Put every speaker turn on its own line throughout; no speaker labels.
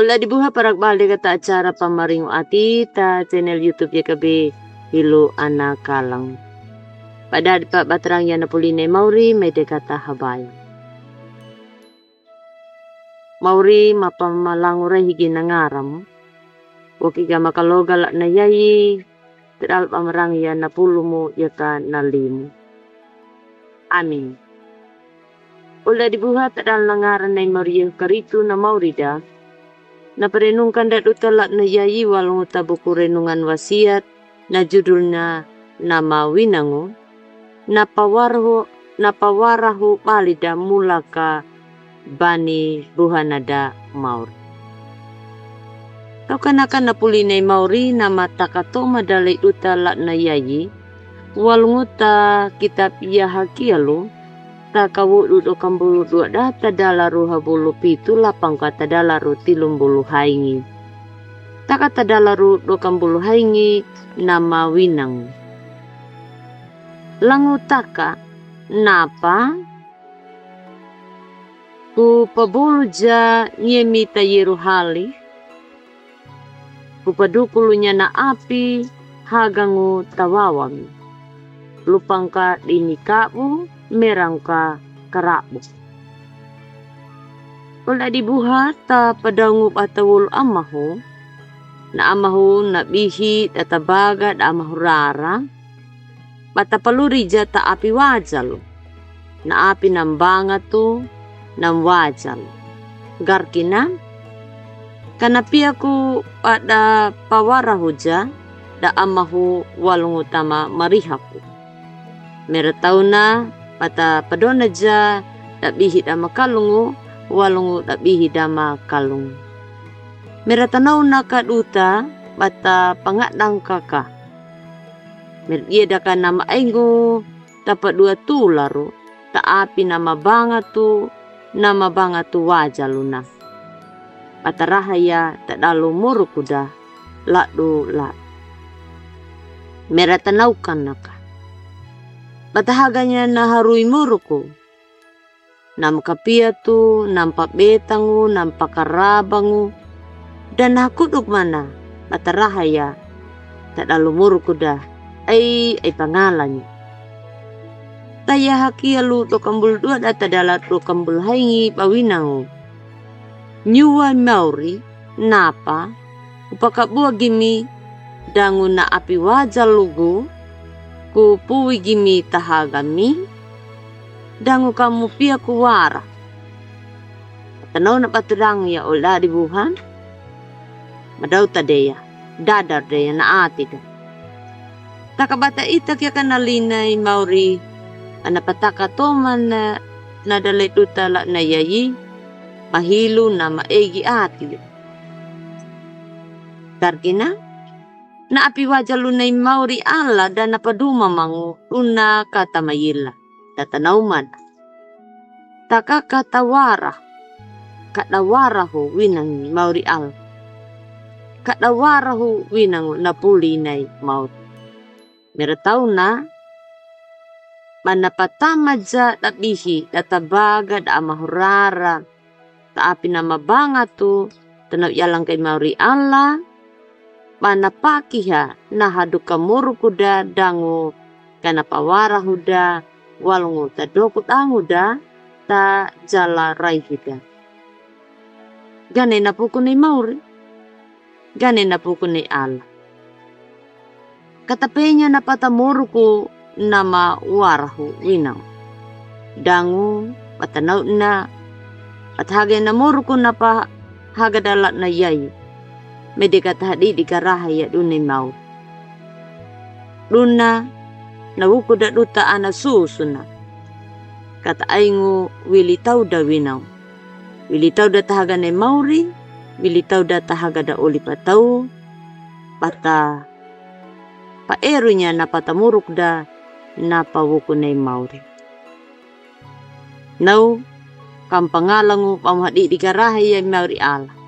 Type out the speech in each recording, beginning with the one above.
Ulah dibuha parak balik kata acara pamaringo ati ta channel YouTube ya kabe hilu anak kalang. Pada pa baterang ya napuline Mauri may dekata habay. Mauri mapamalangur higi nangaram. Waki ka makalogal na yayi tiral pamarang ya napulumo ya ka nalimu. Amin. Ulah dibuha tadal nangaran na Mauri karito na Maurida. Naparenungkan dat utalak na yayi walong tabuku renungan wasiat na judulnya nama winango napawarahu palida mulaka bani buhanada maur. Tau kanakan napulinay mauri nama takato madalay utalak na yayi walong ta kitab yahakialo ta kawudud o kambulu dua dah tadalaru habulu pitu lapang ka tadalaru tilumbulu haingi. Taka tadalaru do kambulu haingi nama winang. Langu taka napa ku pabulu ja nyemi tayiru hali ku padukulunya na api hagangu tawawami. Lupang ka dinikabu merang ka karabu. Wala dibuhat ta padangup atawul amahu na amahu na bihi tatabaga da amahu rara patapaluri jata api wajal na api nambanga tu nam wajal garkina kanapi aku pada pawarahu ja da amahu walung utama marihaku meretau na pata padona ja dabihi dama kalungu walungu dabihi dama kalung. Meratanaw na kaduta pata pangadang kaka. Merieda ka nama aingo dapat dua tularo taapi nama banga tu wajaluna. Pata rahaya tak dalu murukuda ladu lad. Meratanaw kan naka. Batahaganya naharui muruku. Namkapia tu, nampak betangu, nampak karabangu. Dan hakuduk mana, batarahaya. Tak dalu muruku dah, ay pangalannya. Taya hakia lu to kambul dua data dalat lu kambul haingi pawinangu. Nyuwa mauri, napa, upakabua gimi, dangu na api wajal lugu, ku puwi gimi tahagami dangu kamu pia kuwara tanaw na paturang ya ola dibuhan madaw tadeya dadar deya na ati da takabata itak ya kanalinay mauri anapataka toman na nadalay tutala na yayi mahilo na maegi ati karkina na api wajal lunay mauri ala dan napaduma mangu una katamayila tatanaw man taka katawara ho winang mauri al katawara ho winang napulinay mauri meretau na manapatama ja tabihi tatabaga da amahurara taapi na mabanga tu tanaw yalang kay mauri ala manapakiha nahaduka murukuda dangu kanapawara huda walungu tadokut anguda ta jala raihida. Gane napukunay mauri. Gane napukunay ala. Katapenya napatamuruku nama warahu winang. Dangu patanaw na at hagay na muruku napa hagadalat na yayi. Medikat hadi di karahaya dunay mau. Luna nawuko da duta ana susuna. Kata aingu wilitaw da winaw. Wilitaw da tahaga na mauri. Wilitaw da tahaga da ulipataw. Pata paero niya na patamuruk da napawuko na mauri. Now kampangalangu pamhadi di karahaya mauri ala.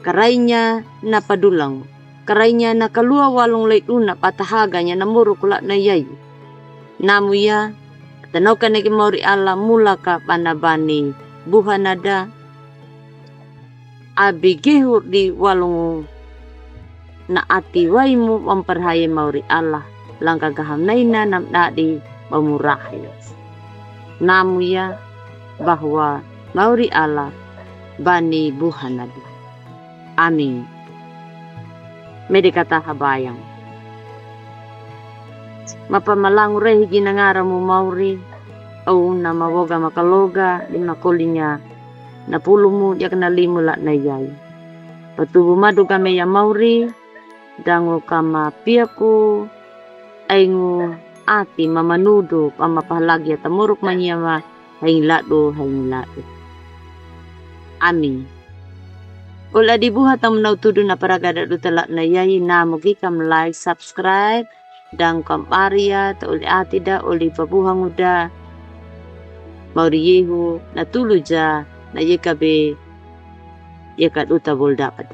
Karainya napadulang, karainya nakalua walong laituna patahaganya namurukula na yayi. Namuya, tanaw ka na kimauri ala mula ka panabani buhanada. abigehur di walungu na ati waimu memperhaya mauri Allah langkah gahamnaina namda di pemurahi. Namu ya bahwa mauri Allah bani buhanadi. Amin. Mede kata habayang. Mapamalangu rehi ginangaramu mauri au na mawoga makaloga di makolinya na pulumu ya kena limula na yai. Patubu madu kame ya mauri dangu kama piaku aingu ati mamanudu pamapahalagi at amuruk manyama haing lado. Amin. Ula dibuhat ang nautudo na paragada dutala na yai na mugi kam like, subscribe dan kam paria ta uli ati da uli pabuhang uda mauriyehu na tuluja na yekabe yekat uta bol dapat.